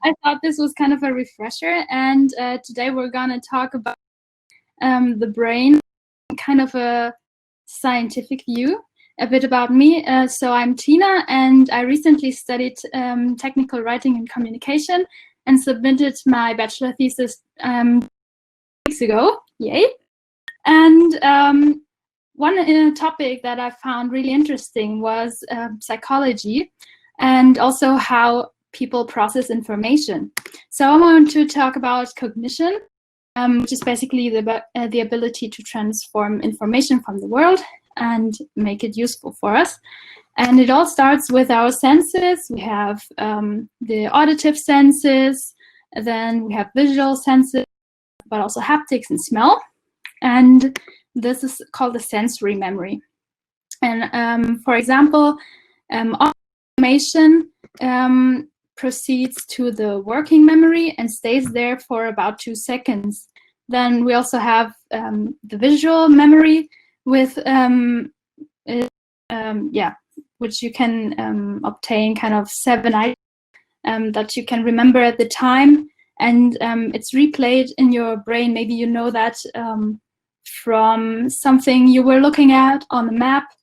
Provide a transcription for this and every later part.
I thought this was kind of a refresher, and today we're gonna talk about the brain, kind of a scientific view. A bit about me. So I'm Tina, and I recently studied technical writing and communication and submitted my bachelor thesis weeks ago. Yay! And one topic that I found really interesting was psychology, and also how people process information. So I want to talk about cognition, which is basically the ability to transform information from the world and make it useful for us. And it all starts with our senses. We have the auditive senses, then we have visual senses, but also haptics and smell. And this is called the sensory memory. And for example, information proceeds to the working memory and stays there for about 2 seconds. Then we also have the visual memory with which you can obtain kind of 7 items that you can remember at the time, and it's replayed in your brain. Maybe you know that from something you were looking at on the map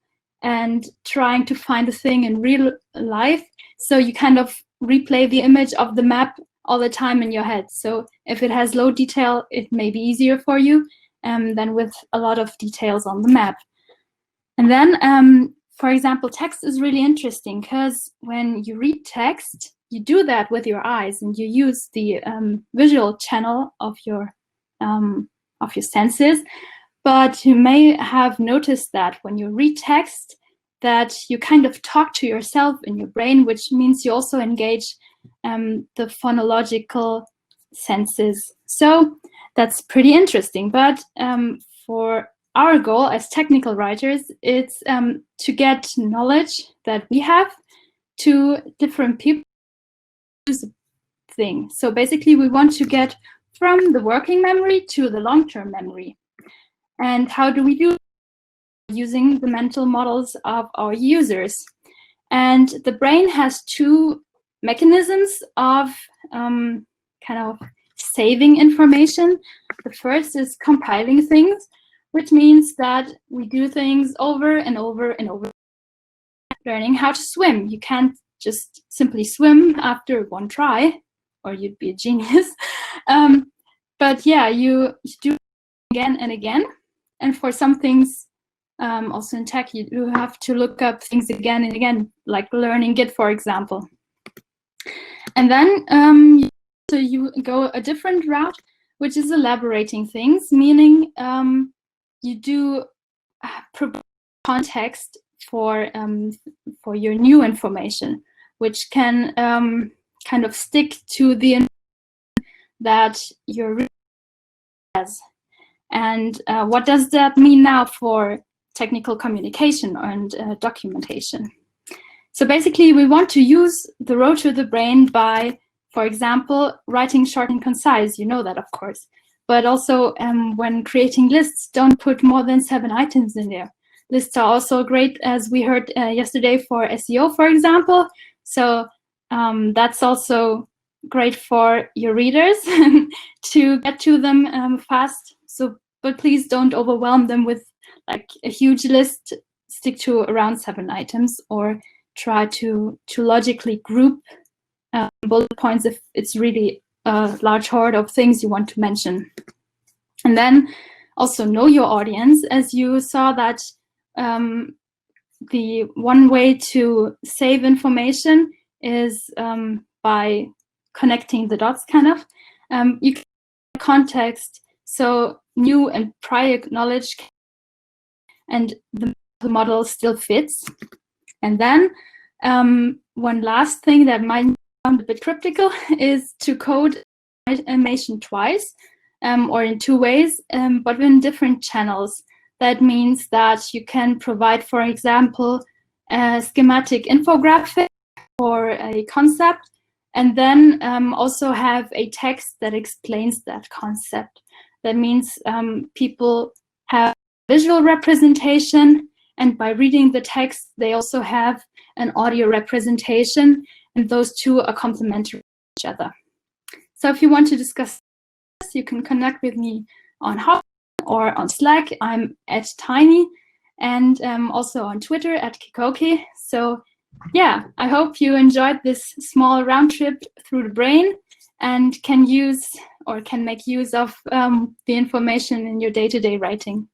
and trying to find the thing in real life. So you kind of replay the image of the map all the time in your head. So if it has low detail, it may be easier for you than with a lot of details on the map. And then, for example, text is really interesting because when you read text, you do that with your eyes and you use the visual channel of your senses. But you may have noticed that when you read text, that you kind of talk to yourself in your brain, which means you also engage the phonological senses. So that's pretty interesting. But for our goal as technical writers, it's to get knowledge that we have to different people use the thing. So basically, we want to get from the working memory to the long-term memory. And how do we do it? Using the mental models of our users. And the brain has 2 mechanisms of kind of saving information. The first is compiling things, which means that we do things over and over and over. Learning how to swim. You can't just simply swim after 1 try, or you'd be a genius. But yeah, you do it again and again. And for some things, also in tech, you have to look up things again and again, like learning Git, for example. And then so you go a different route, which is elaborating things, meaning you do provide context for your new information, which can kind of stick to the information that your reader has. And what does that mean now for technical communication and documentation? So basically, we want to use the road to the brain by, for example, writing short and concise. You know that, of course. But also, when creating lists, don't put more than 7 items in there. Lists are also great, as we heard yesterday, for SEO, for example. So that's also great for your readers to get to them fast. So, but please don't overwhelm them with like a huge list. Stick to around 7 items, or try to logically group bullet points if it's really a large horde of things you want to mention. And then also know your audience, as you saw that the one way to save information is by connecting the dots, kind of. You can context, so new and prior knowledge, and the model still fits. And then one last thing that might sound a bit cryptical is to code animation twice, or in 2 ways, but in different channels. That means that you can provide, for example, a schematic infographic or a concept, and then also have a text that explains that concept. That means people have visual representation, and by reading the text, they also have an audio representation, and those 2 are complementary to each other. So if you want to discuss this, you can connect with me on Hotmail or on Slack. I'm at Tiny, and also on Twitter at Kikoke. So yeah, I hope you enjoyed this small round trip through the brain and can use or can make use of the information in your day-to-day writing.